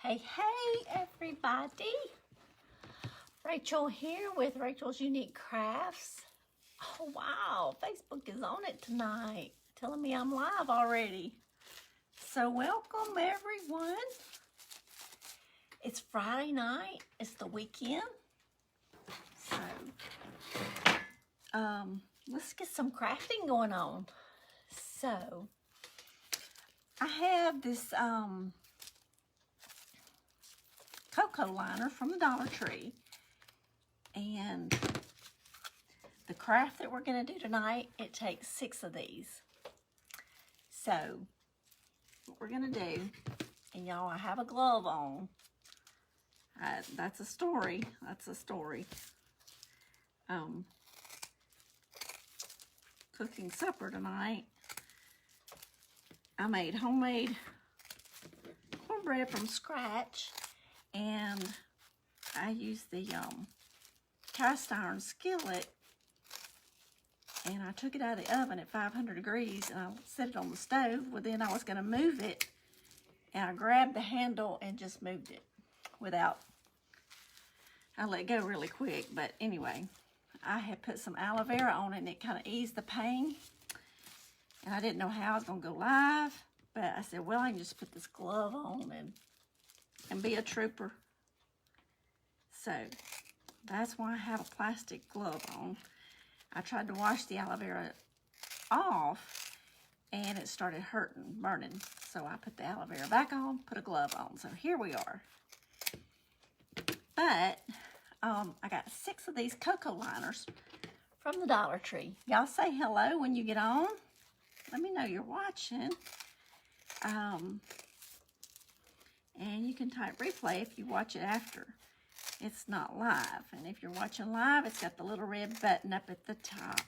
Hey, everybody. Rachel here with Rachel's Unique Crafts. Oh, wow. Facebook is on it tonight, telling me I'm live already. So welcome, everyone. It's Friday night. It's the weekend. So, let's get some crafting going on. So, I have this, coco liner from the Dollar Tree, and the craft that we're going to do tonight, it takes 6 of these. So what we're going to do, and y'all, I have a glove on. That's a story. Cooking supper tonight. I made homemade cornbread from scratch, and I used the cast iron skillet, and I took it out of the oven at 500 degrees and I set it on the stove. Well, then I was going to move it, and I grabbed the handle and just moved it without, I let go really quick. But anyway, I had put some aloe vera on it and it kind of eased the pain, and I didn't know how I was going to go live, but I said, well, I can just put this glove on and be a trooper. So that's why I have a plastic glove on. I tried to wash the aloe vera off and it started burning. So I put the aloe vera back on, put a glove on. So here we are. But I got 6 of these coco liners from the Dollar Tree. Y'all say hello when you get on. Let me know you're watching. And you can type replay if you watch it after it's not live. And if you're watching live, it's got the little red button up at the top.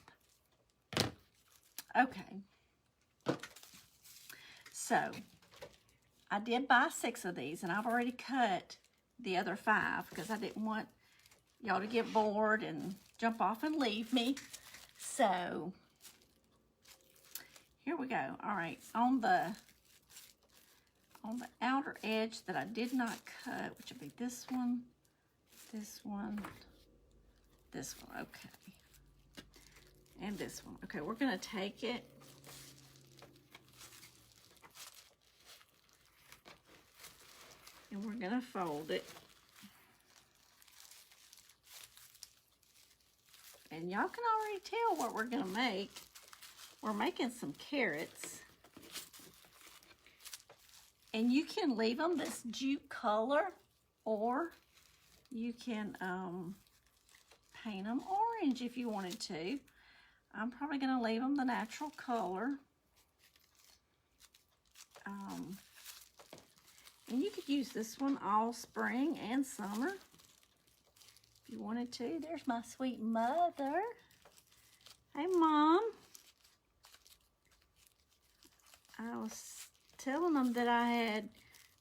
Okay. So, I did buy 6 of these, and I've already cut the other 5 because I didn't want y'all to get bored and jump off and leave me. So, here we go. All right, on the outer edge that I did not cut, which would be this one, this one, this one, okay, and this one. Okay, we're gonna take it and we're gonna fold it. And y'all can already tell what we're gonna make. We're making some carrots. And you can leave them this jute color, or you can paint them orange if you wanted to. I'm probably going to leave them the natural color. And you could use this one all spring and summer if you wanted to. There's my sweet mother. Hey, Mom. I was telling them that I had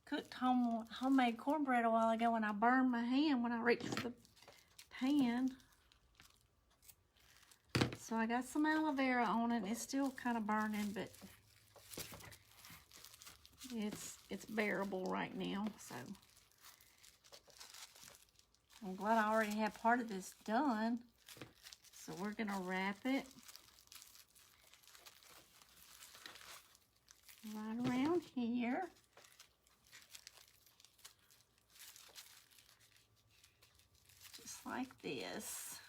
cooked homemade cornbread a while ago, and I burned my hand when I reached for the pan. So I got some aloe vera on it. It's still kind of burning, but it's bearable right now. So I'm glad I already have part of this done. So we're gonna wrap it right around here. Just like this.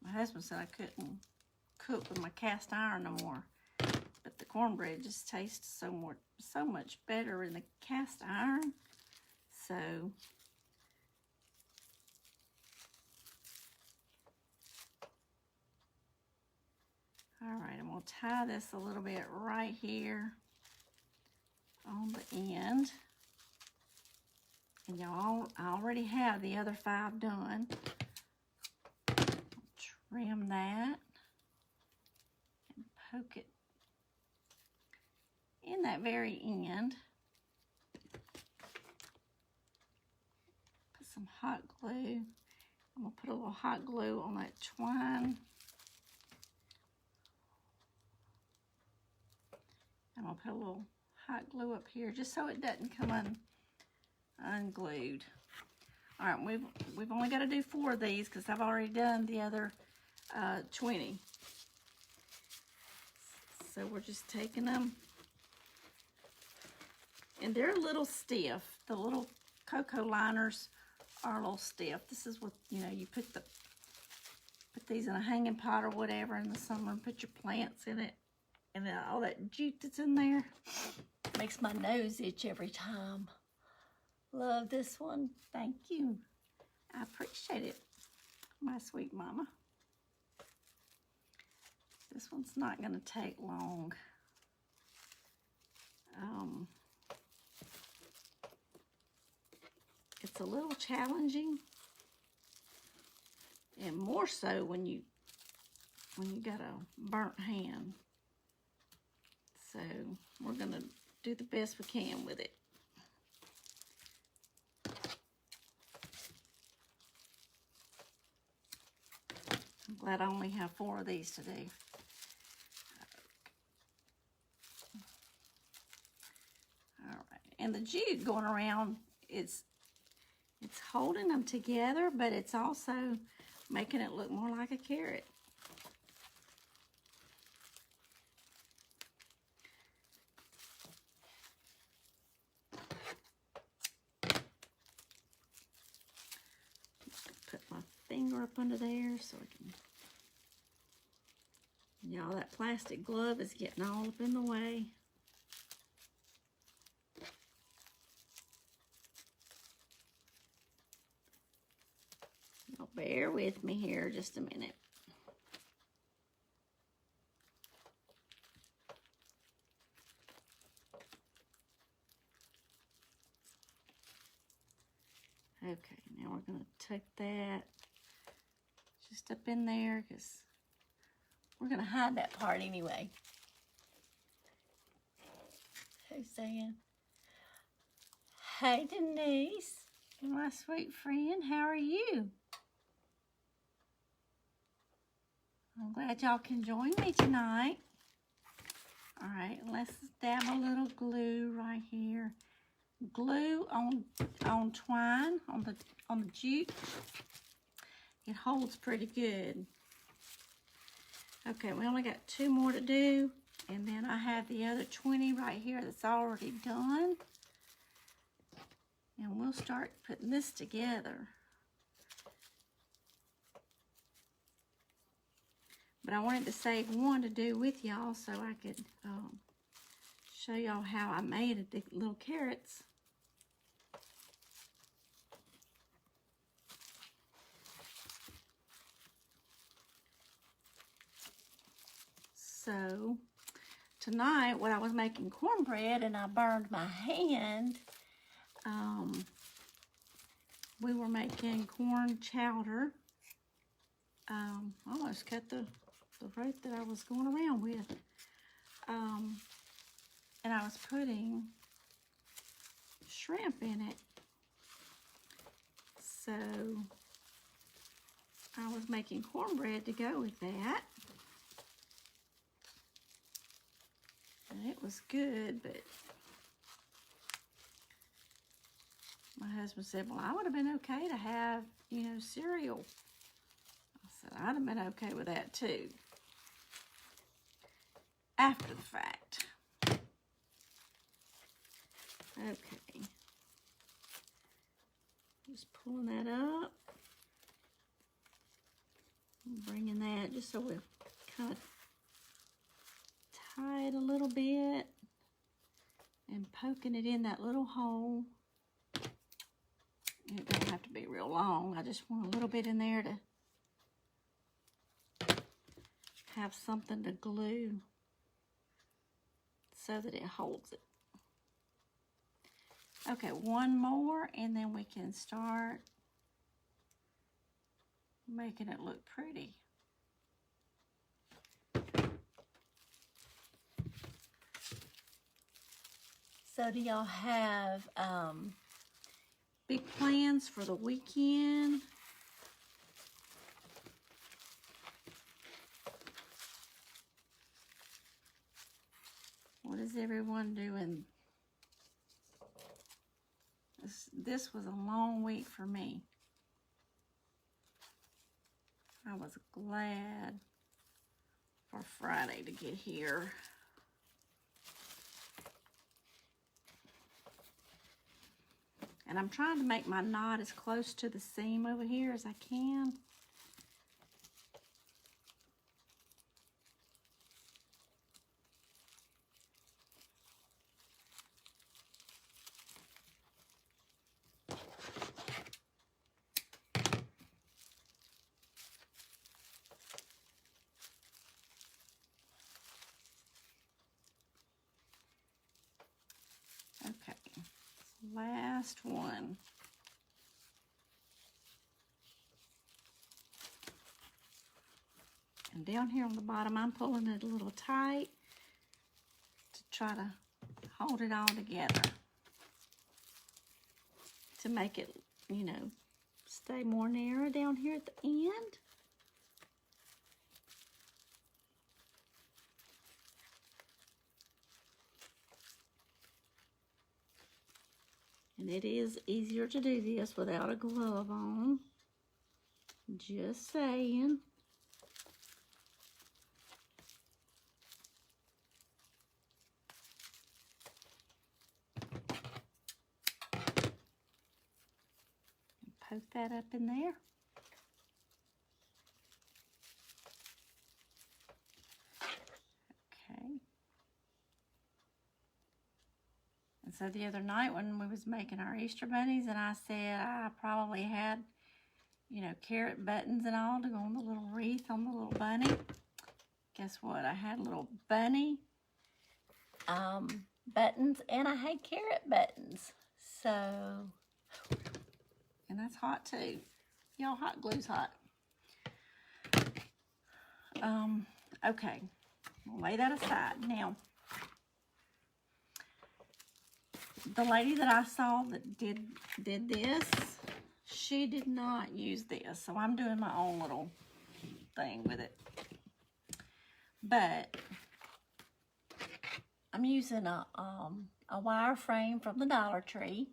My husband said I couldn't cook with my cast iron no more, but the cornbread just tastes so much better in the cast iron. So all right, I'm going to tie this a little bit right here on the end. And y'all, I already have the other 5 done. Trim that and poke it in that very end. Put some hot glue. I'm going to put a little hot glue on that twine. I'm going put a little hot glue up here just so it doesn't come unglued. All right, we've only got to do 4 of these because I've already done the other 20. So we're just taking them, and they're a little stiff. The little coco liners are a little stiff. This is what, you know, you put these in a hanging pot or whatever in the summer and put your plants in it, and then all that jute that's in there makes my nose itch every time. Love this one. Thank you. I appreciate it, my sweet mama. This one's not going to take long. It's a little challenging, and more so when you got a burnt hand. So we're going to do the best we can with it. I'm glad I only have 4 of these to do. All right, and the jute going around, it's holding them together, but it's also making it look more like a carrot. Put my finger up under there so I can... Y'all, that plastic glove is getting all up in the way. Y'all bear with me here just a minute. Okay, now we're going to tuck that just up in there because we're going to hide that part anyway. Who's saying? Hey, Denise, my sweet friend, how are you? I'm glad y'all can join me tonight. All right, let's dab a little glue right here. Glue on twine on the jute. It holds pretty good. Okay, we only got 2 more to do, and then I have the other 20 right here that's already done. And we'll start putting this together. But I wanted to save one to do with y'all so I could show y'all how I made the little carrots. So tonight, when I was making cornbread and I burned my hand, we were making corn chowder. I almost cut the rope that I was going around with. And I was putting shrimp in it. So I was making cornbread to go with that. And it was good, but my husband said, well, I would have been okay to have, you know, cereal. I said, I'd have been okay with that too. After the fact. Okay. Just pulling that up. Bringing that just so we're kind of tie it a little bit and poking it in that little hole. It doesn't have to be real long. I just want a little bit in there to have something to glue so that it holds it. Okay, 1 more and then we can start making it look pretty. So do y'all have big plans for the weekend? What What is everyone doing? This was a long week for me. I was glad for Friday to get here. And I'm trying to make my knot as close to the seam over here as I can. Okay, last one. And down here on the bottom, I'm pulling it a little tight to try to hold it all together to make it, you know, stay more narrow down here at the end. And it is easier to do this without a glove on. Just saying. Poke that up in there. Okay. And so the other night when we was making our Easter bunnies, and I said I probably had, you know, carrot buttons and all to go on the little wreath on the little bunny. Guess what? I had little bunny buttons, and I had carrot buttons. So, and that's hot too. Y'all, hot glue's hot. Okay, we'll lay that aside. Now, the lady that I saw that did this, she did not use this, so I'm doing my own little thing with it. But I'm using a wireframe from the Dollar Tree.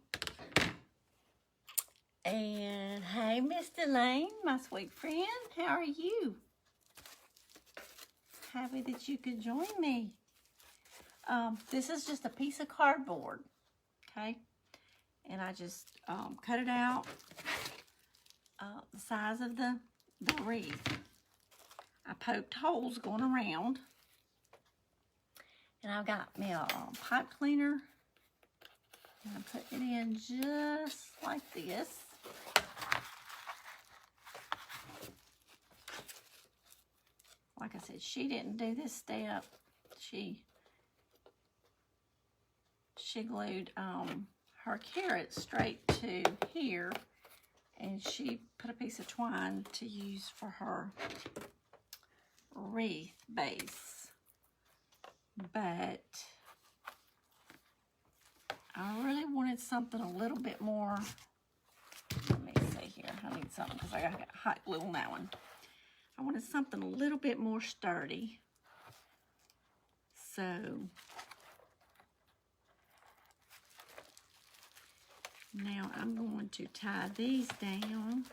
And hey, Miss Elaine, my sweet friend, how are you? Happy that you could join me. This is just a piece of cardboard, okay? And I just cut it out the size of the wreath. I poked holes going around. And I've got me a pipe cleaner. And I put it in just like this. Like I said, she didn't do this step. She glued her carrots straight to here, and she put a piece of twine to use for her wreath base. But I really wanted something a little bit more. Let me see here. I need something because I got hot glue on that one. I wanted something a little bit more sturdy. So now I'm going to tie these down.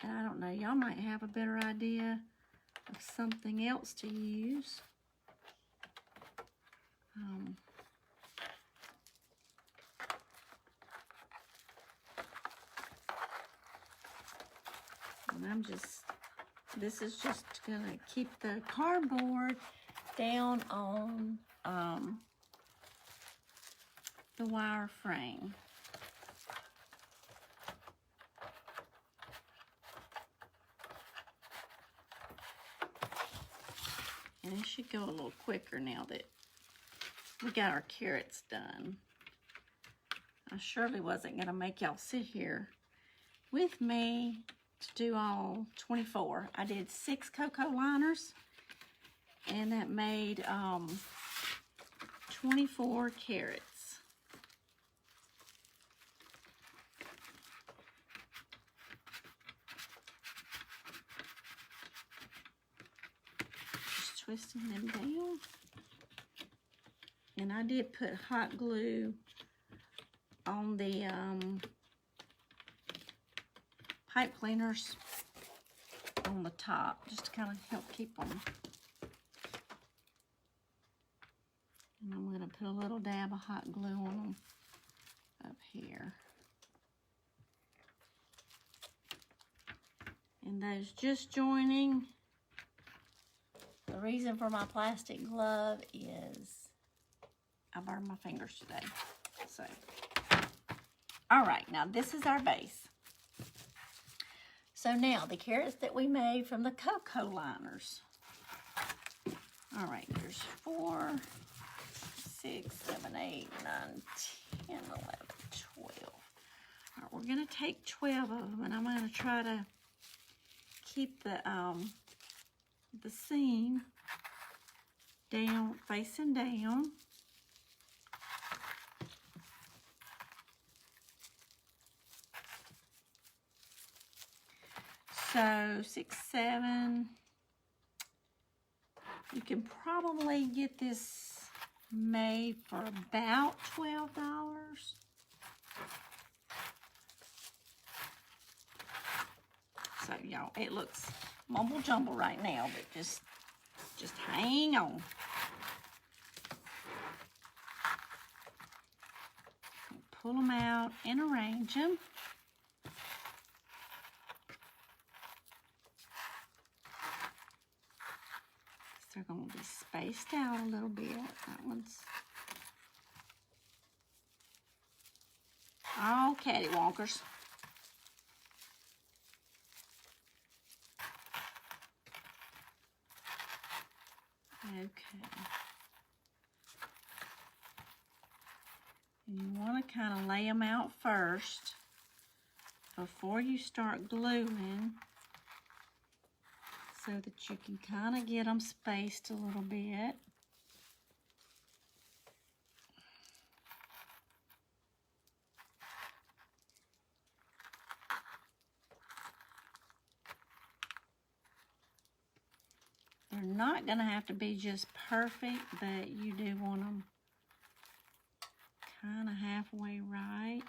And I don't know, y'all might have a better idea of something else to use. And this is just gonna keep the cardboard down on the wire frame. And it should go a little quicker now that we got our carrots done. I surely wasn't gonna make y'all sit here with me to do all 24. I did 6 cocoa liners, and that made 24 carrots. Just twisting them down. And I did put hot glue on the pipe cleaners on the top, just to kind of help keep them. And I'm going to put a little dab of hot glue on them up here. And those just joining, the reason for my plastic glove is I burned my fingers today. So, all right, now this is our base. So now the carrots that we made from the coco liners. All right, there's 4, 6, 7, 8, 9, 10, 11, 12. All right, we're gonna take 12 of them, and I'm gonna try to keep the seam down, facing down. So 6, 7. You can probably get this made for about $12. So y'all, it looks mumble jumble right now, but just hang on. Pull them out and arrange them. They're going to be spaced out a little bit. That one's all cattywankers. Okay. And you want to kind of lay them out first before you start gluing, so that you can kind of get them spaced a little bit. They're not going to have to be just perfect, but you do want them kind of halfway right.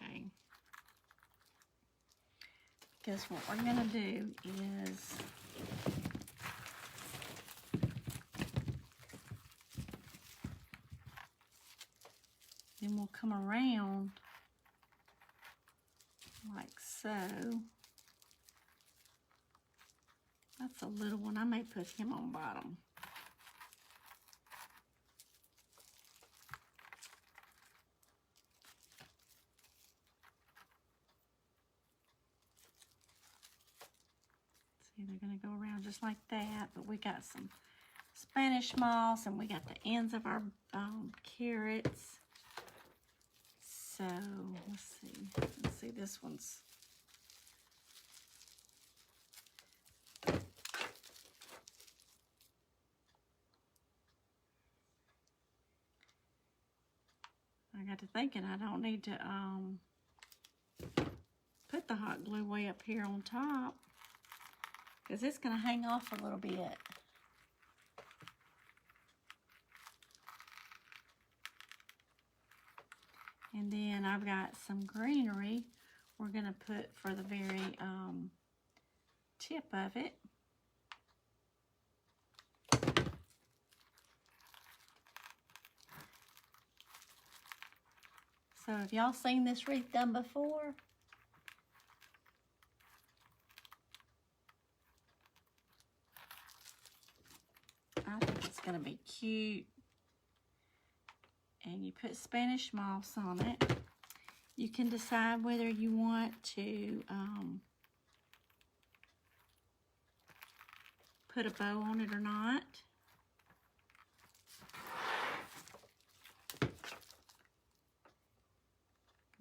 Okay. Because what we're going to do is then we'll come around like so. That's a little one. I may put him on bottom. See, they're going to go around just like that, but we got some Spanish moss and we got the ends of our carrots. So let's see, this one's I got to thinking I don't need to put the hot glue way up here on top, because it's going to hang off a little bit. And then I've got some greenery we're going to put for the very tip of it. So have y'all seen this wreath done before? I think it's going to be cute. And you put Spanish moss on it. You can decide whether you want to put a bow on it or not.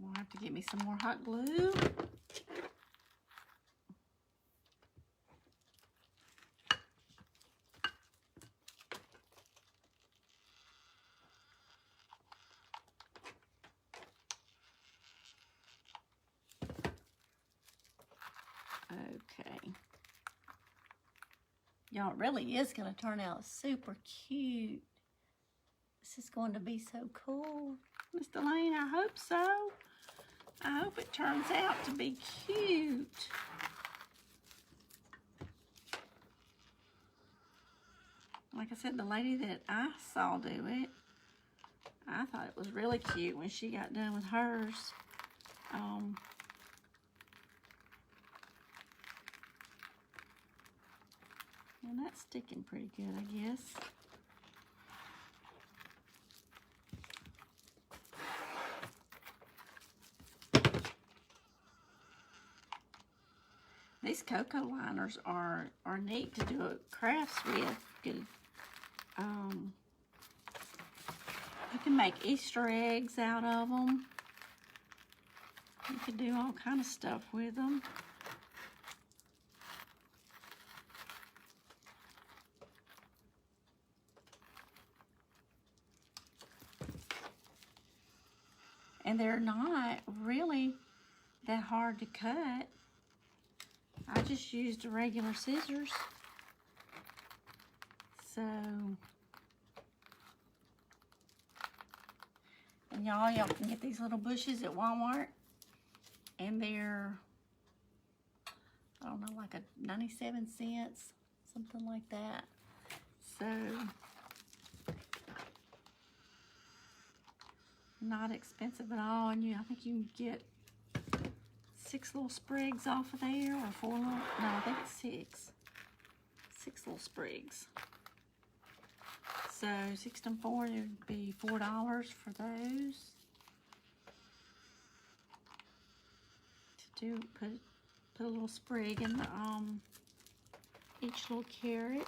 We'll have to get me some more hot glue. Y'all, it really is going to turn out super cute. This is going to be so cool. Miss Delaney, I hope so. I hope it turns out to be cute. Like I said, the lady that I saw do it, I thought it was really cute when she got done with hers. And that's sticking pretty good, I guess. These coco liners are neat to do crafts with. You can make Easter eggs out of them. You can do all kind of stuff with them. And they're not really that hard to cut. I just used regular scissors. So, and y'all can get these little bushes at Walmart. And they're, I don't know, like 97 cents, something like that. So, not expensive at all. And I think you can get 6 little sprigs off of there, or 4 little, no, I think it's 6. 6 little sprigs. So 6 and 4, it would be $4 for those. To do, put a little sprig in the each little carrot.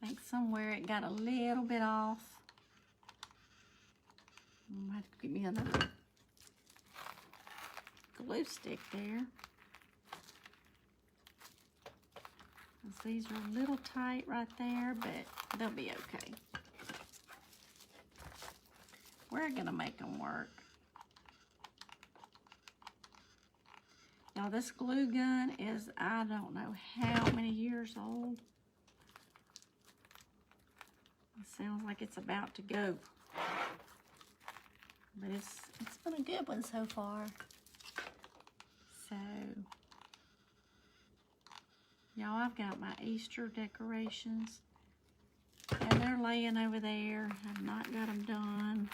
I think somewhere it got a little bit off. I might have to get me another glue stick there. These are a little tight right there, but they'll be okay. We're gonna make them work. Now this glue gun is, I don't know how many years old. It sounds like it's about to go. But it's been a good one so far. So, y'all, I've got my Easter decorations. And they're laying over there. I've not got them done.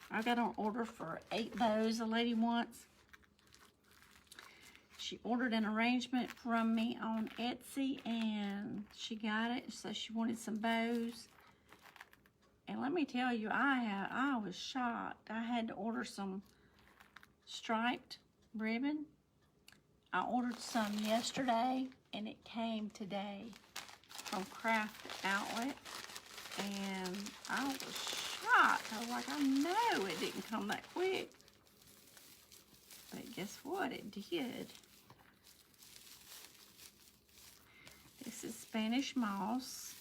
I got an order for 8 bows a lady wants. She ordered an arrangement from me on Etsy and she got it. So she wanted some bows. And let me tell you, I was shocked. I had to order some striped ribbon. I ordered some yesterday and it came today from Craft Outlet. And I was shocked. I was like, I know it didn't come that quick. But guess what? It did. This is Spanish moss.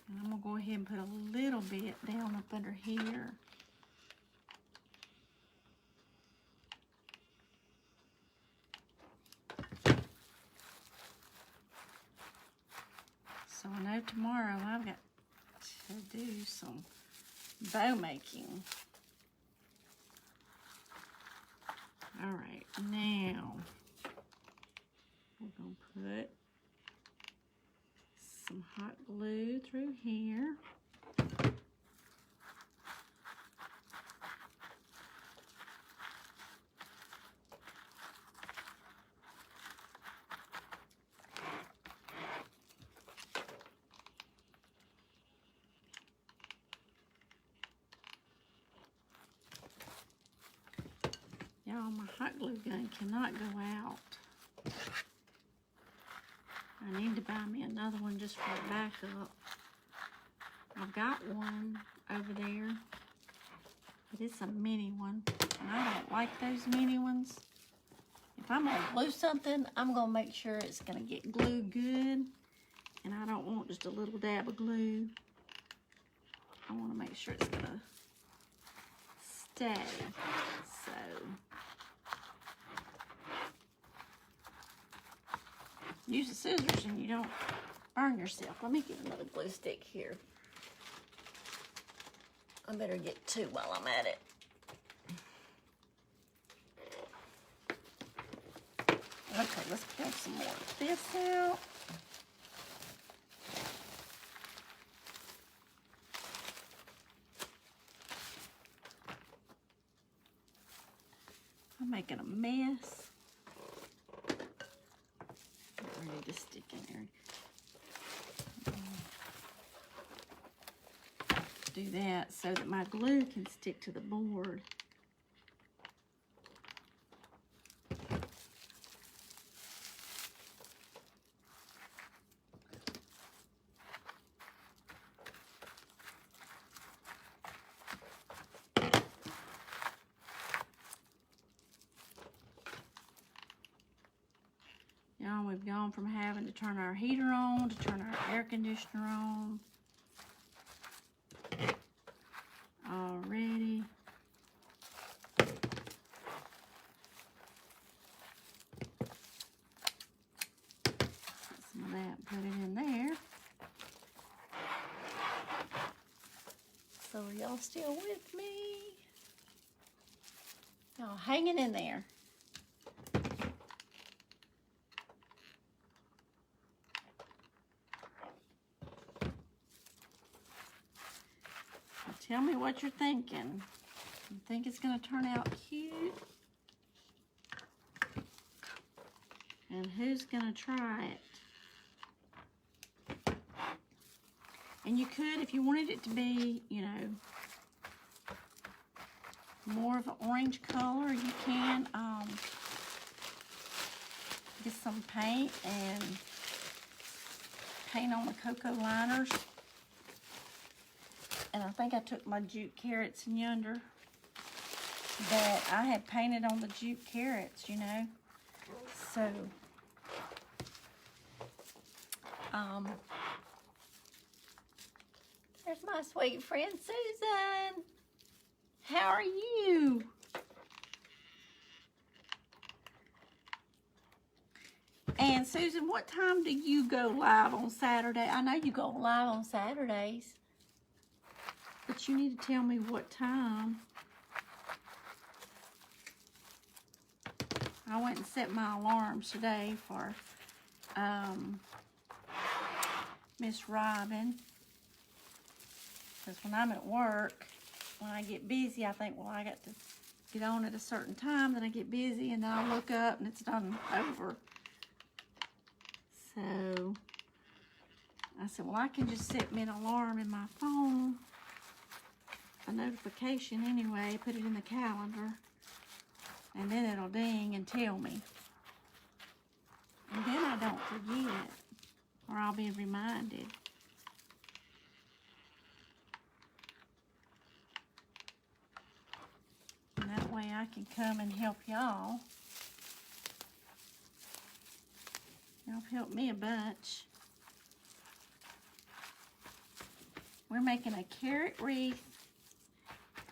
And I'm going to go ahead and put a little bit down up under here. So I know tomorrow I've got to do some bow making. All right, now we're going to put some hot glue through here. Y'all, my hot glue gun cannot go out. I need to buy me another one just for a backup. I've got one over there, but it's a mini one. And I don't like those mini ones. if I'm gonna glue something, I'm gonna make sure it's gonna get glued good. And I don't want just a little dab of glue. I wanna make sure it's gonna stay. So, use the scissors and you don't burn yourself. Let me get another glue stick here. I better get two while I'm at it. Okay, let's pull some more of this out. I'm making a mess. I need to stick in there. Do that so that my glue can stick to the board. Y'all, we've gone from having to turn our heater on to turn our air conditioner on. Already. Get some of that, put it in there. So are y'all still with me? Y'all hanging in there. Tell me what you're thinking. You think it's going to turn out cute? And who's going to try it? And you could, if you wanted it to be, you know, more of an orange color, you can get some paint and paint on the cocoa liners. And I think I took my jute carrots in yonder that I had painted on the jute carrots, you know. So, there's my sweet friend Susan. How are you? And Susan, what time do you go live on Saturday? I know you go live on Saturdays. But you need to tell me what time. I went and set my alarms today for Miss Robin. Because when I'm at work, when I get busy, I think, well, I got to get on at a certain time. Then I get busy, and then I look up, and it's done over. So I said, well, I can just set me an alarm in my phone. A notification anyway, put it in the calendar, and then it'll ding and tell me. And then I don't forget, or I'll be reminded. And that way I can come and help y'all. Y'all helped me a bunch. We're making a carrot wreath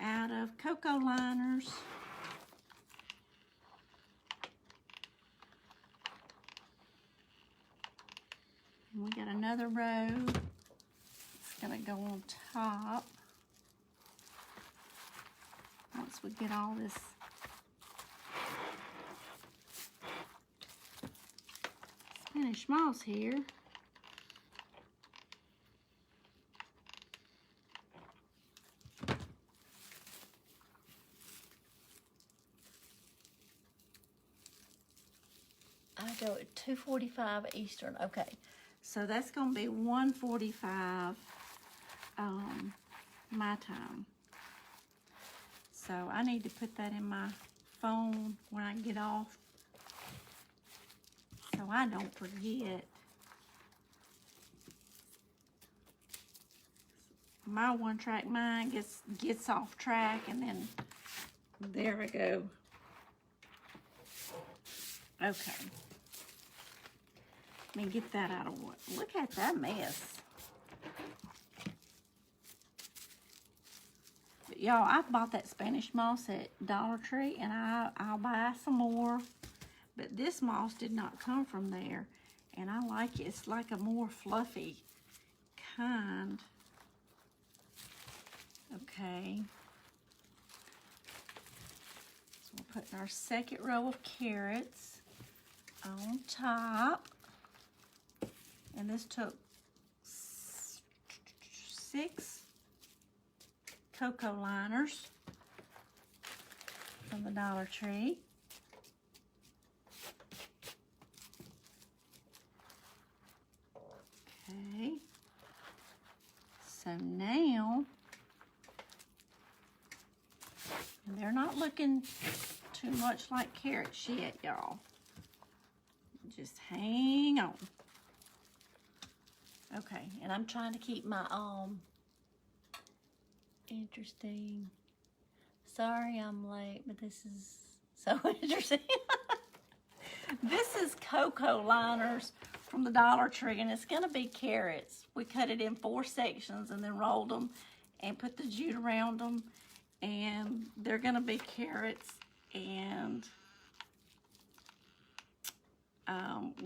out of cocoa liners. And we got another row. It's gonna go on top. Once we get all this Spanish moss here. I go at 2:45 Eastern. Okay, so that's gonna be 1:45 my time. So I need to put that in my phone when I get off, so I don't forget. My one-track mind gets off track, and then there I go. Okay. Let me get that out of the way. Look at that mess. But y'all, I bought that Spanish moss at Dollar Tree, and I'll buy some more. But this moss did not come from there, and I like it. It's like a more fluffy kind. Okay. So we're putting our second row of carrots on top. And this took 6 coco liners from the Dollar Tree. Okay. So now, they're not looking too much like carrots yet, y'all. Just hang on. Okay, and I'm trying to keep my interesting. Sorry I'm late, but this is so interesting. This is coco liners from the Dollar Tree, and it's gonna be carrots. We cut it in 4 sections and then rolled them and put the jute around them, and they're gonna be carrots. And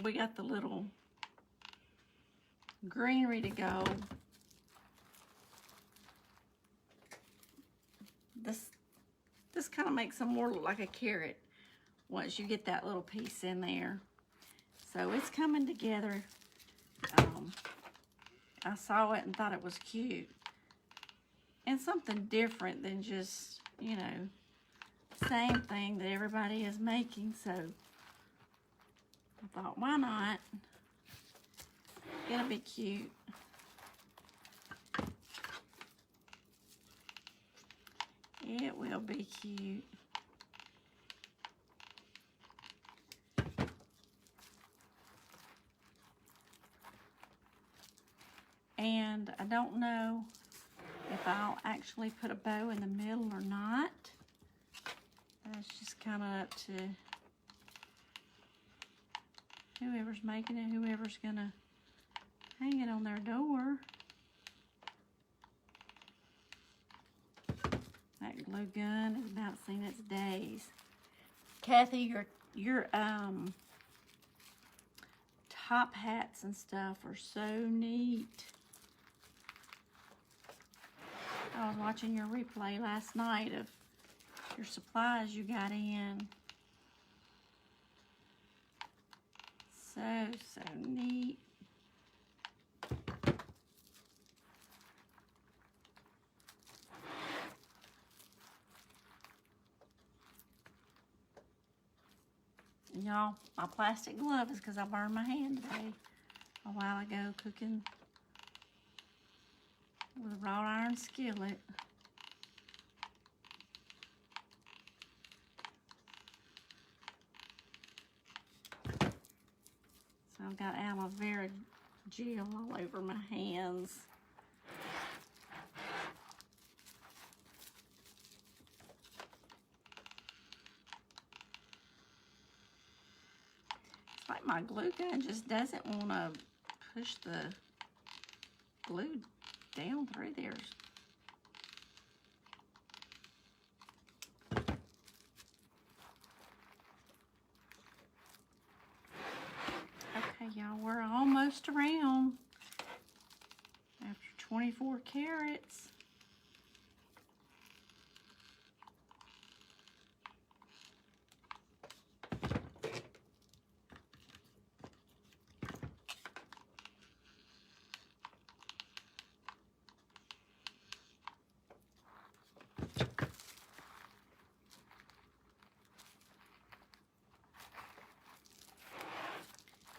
we got the little greenery to go. This kind of makes them more look like a carrot once you get that little piece in there. So it's coming together. I saw it and thought it was cute. And something different than just, you know, same thing that everybody is making. So I thought, why not? It'll be cute. It will be cute. And I don't know if I'll actually put a bow in the middle or not. That's just kind of up to whoever's making it, whoever's gonna hang it on their door. That glue gun has about seen its days. Kathy, your top hats and stuff are so neat. I was watching your replay last night of your supplies you got in. So neat. Y'all, my plastic glove is because I burned my hand today a while ago cooking with a wrought iron skillet. So I've got aloe vera gel all over my hands. It's like my glue gun just doesn't want to push the glue down through there. Okay, y'all, we're almost around after 24 carats.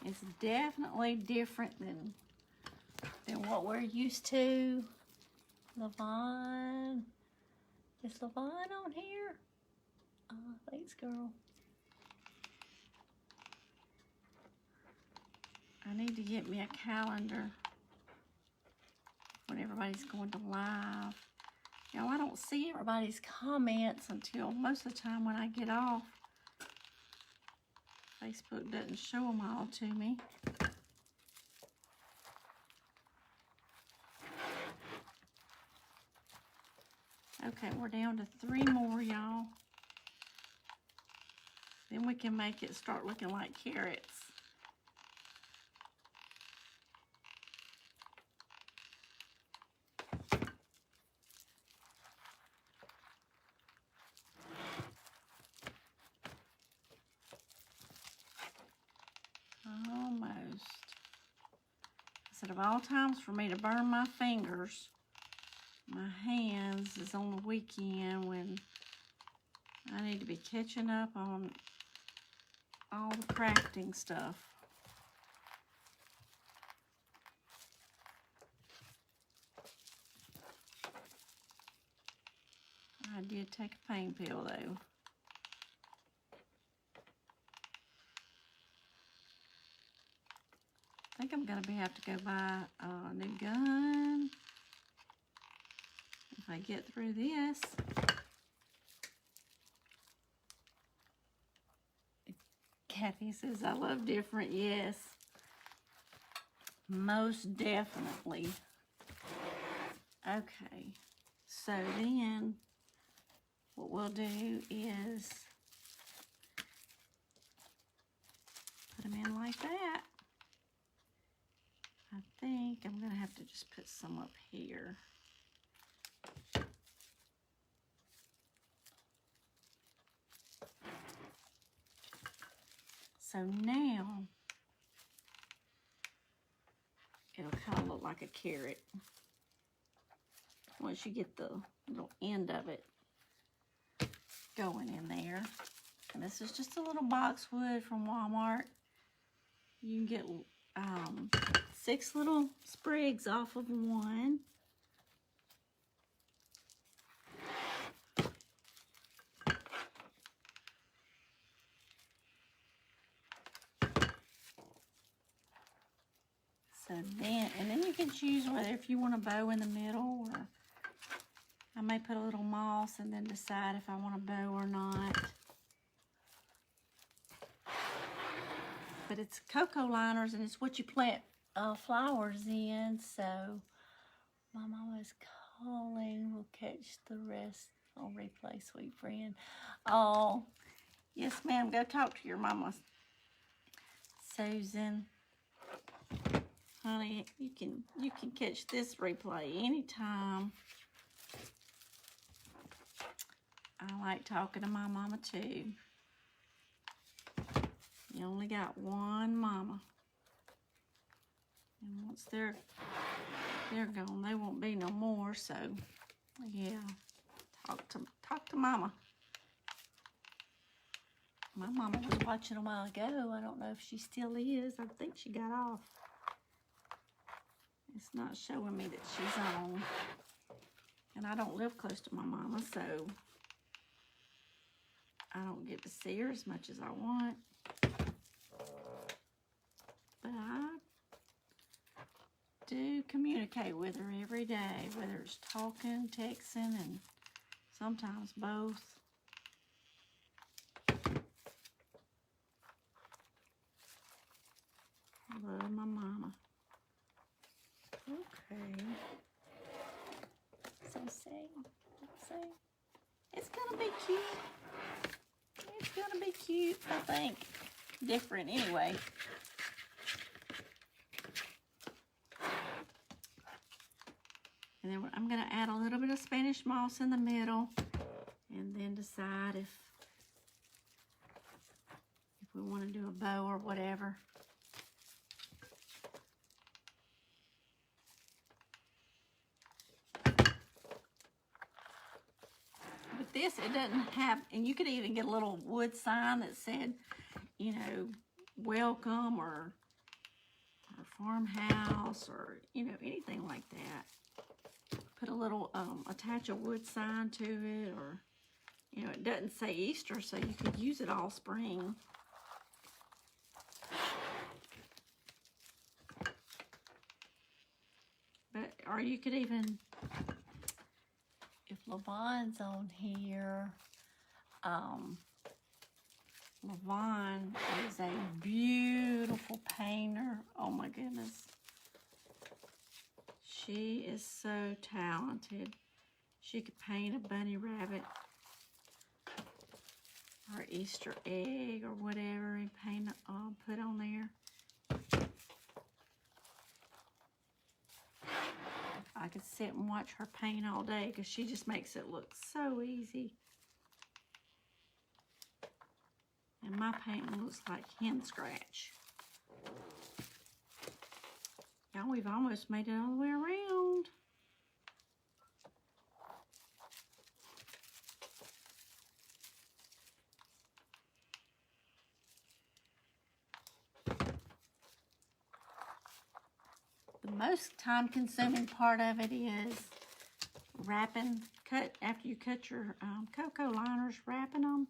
It's definitely different than what we're used to. Levine. Is Levine on here? Oh, thanks, girl. I need to get me a calendar when everybody's going to live. You know, I don't see everybody's comments until most of the time when I get off Facebook doesn't show them all to me. Okay, we're down to 3 more, y'all. Then we can make it start looking like carrots. Almost. I said, of all times for me to burn my fingers, my hands is on the weekend when I need to be catching up on all the crafting stuff. I did take a pain pill though. I think I'm gonna have to go buy a new gun if I get through this. Kathy says, I love different. Yes, most definitely. Okay, so then what we'll do is put them in like that. I think I'm gonna have to just put some up here. So now it'll kind of look like a carrot once you get the little end of it going in there. And this is just a little boxwood from Walmart. You can get 6 little sprigs off of one. So then, and then you can choose whether if you want a bow in the middle, or I may put a little moss and then decide if I want a bow or not. But it's coco liners, and it's what you plant flowers in. So my mama's calling. We'll catch the rest on replay, sweet friend. Oh, yes, ma'am. Go talk to your mama, Susan. Honey, you can catch this replay anytime. I like talking to my mama too. You only got one mama. And once they're gone, they won't be no more. So yeah, talk to mama. My mama was watching a while ago. I don't know if she still is. I think she got off. It's not showing me that she's on. And I don't live close to my mama, so I don't get to see her as much as I want. But I do communicate with her every day, whether it's talking, texting, and sometimes both. I love my mama. Okay. So say, it's gonna be cute. It's gonna be cute, I think. Different anyway. And then I'm gonna add a little bit of Spanish moss in the middle, and then decide if we want to do a bow or whatever. This, it doesn't have, and you could even get a little wood sign that said, you know, welcome, or farmhouse, or, you know, anything like that. Put a little, attach a wood sign to it, or, you know, it doesn't say Easter, so you could use it all spring. But, or you could even, if Lavon's on here, LaVon is a beautiful painter. Oh my goodness. She is so talented. She could paint a bunny rabbit or Easter egg or whatever and paint, put on there. I could sit and watch her paint all day because she just makes it look so easy. And my painting looks like hand scratch. Now we've almost made it all the way around. The most time-consuming part of it is wrapping, after you cut your coco liners, wrapping them.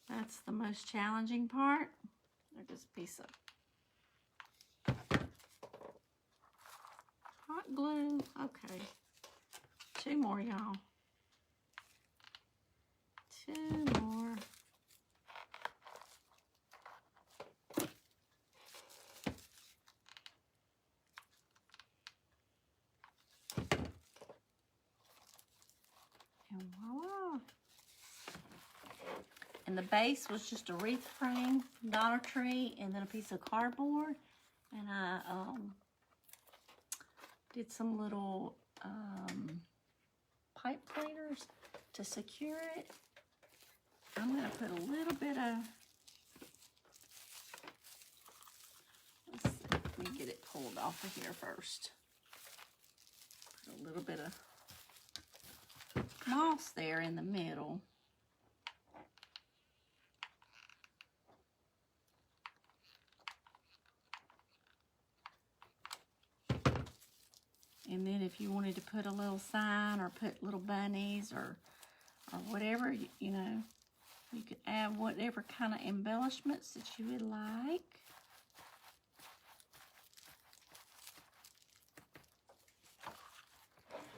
That's the most challenging part. Look at this piece of hot glue. Okay, 2 more, y'all. 2 more. And voila. And the base was just a wreath frame from Dollar Tree and then a piece of cardboard. And I did some little pipe cleaners to secure it. I'm going to put a little bit of, let's see, let me get it pulled off of here first. Put a little bit of moss there in the middle. And then if you wanted to put a little sign or put little bunnies or whatever, you know, you could add whatever kind of embellishments that you would like.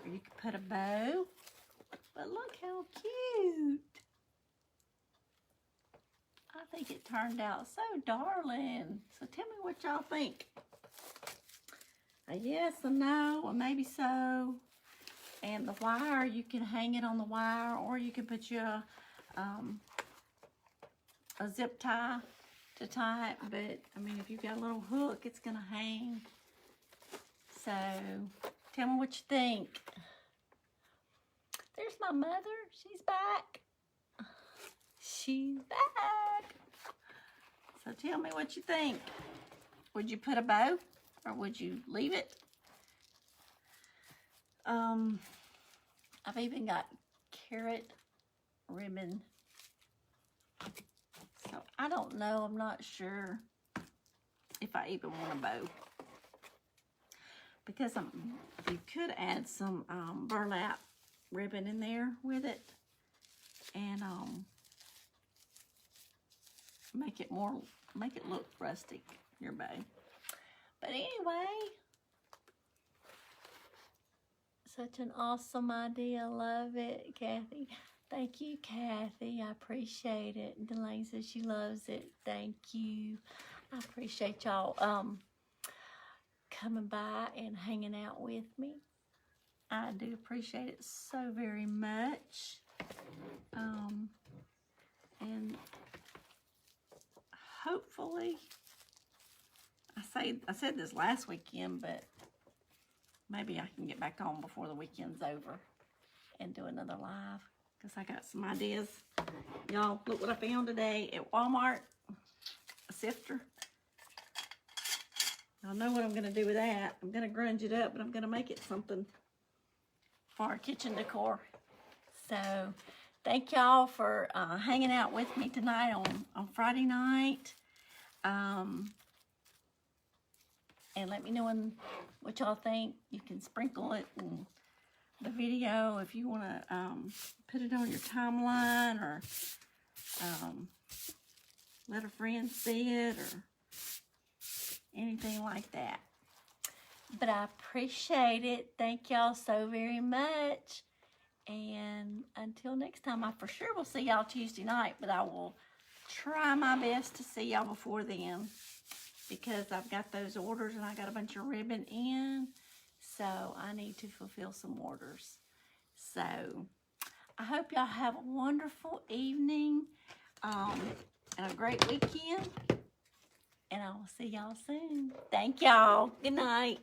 Or you could put a bow. But look how cute. I think it turned out so darling. So tell me what y'all think. A yes, a no, or maybe so. And the wire, you can hang it on the wire, or you can put your a zip tie to tie it. But I mean, if you've got a little hook, it's gonna hang. So tell me what you think. There's my mother. She's back. She's back. So tell me what you think. Would you put a bow? Or would you leave it? I've even got carrot ribbon. So I don't know. I'm not sure if I even want a bow. Because you could add some burlap ribbon in there with it. And make it look rustic, your bow. But anyway, such an awesome idea. Love it, Kathy. Thank you, Kathy. I appreciate it. Delane says she loves it. Thank you. I appreciate y'all coming by and hanging out with me. I do appreciate it so very much. And hopefully, I said this last weekend, but maybe I can get back on before the weekend's over and do another live, because I got some ideas. Y'all, look what I found today at Walmart. A sifter. Y'all know what I'm going to do with that. I'm going to grunge it up, but I'm going to make it something for our kitchen decor. So, thank y'all for hanging out with me tonight on Friday night. And let me know what y'all think. You can sprinkle it in the video if you want to put it on your timeline, or let a friend see it, or anything like that. But I appreciate it. Thank y'all so very much. And until next time, I for sure will see y'all Tuesday night, but I will try my best to see y'all before then because I've got those orders and I got a bunch of ribbon in, so I need to fulfill some orders. So I hope y'all have a wonderful evening and a great weekend, and I will see y'all soon. Thank y'all. Good night.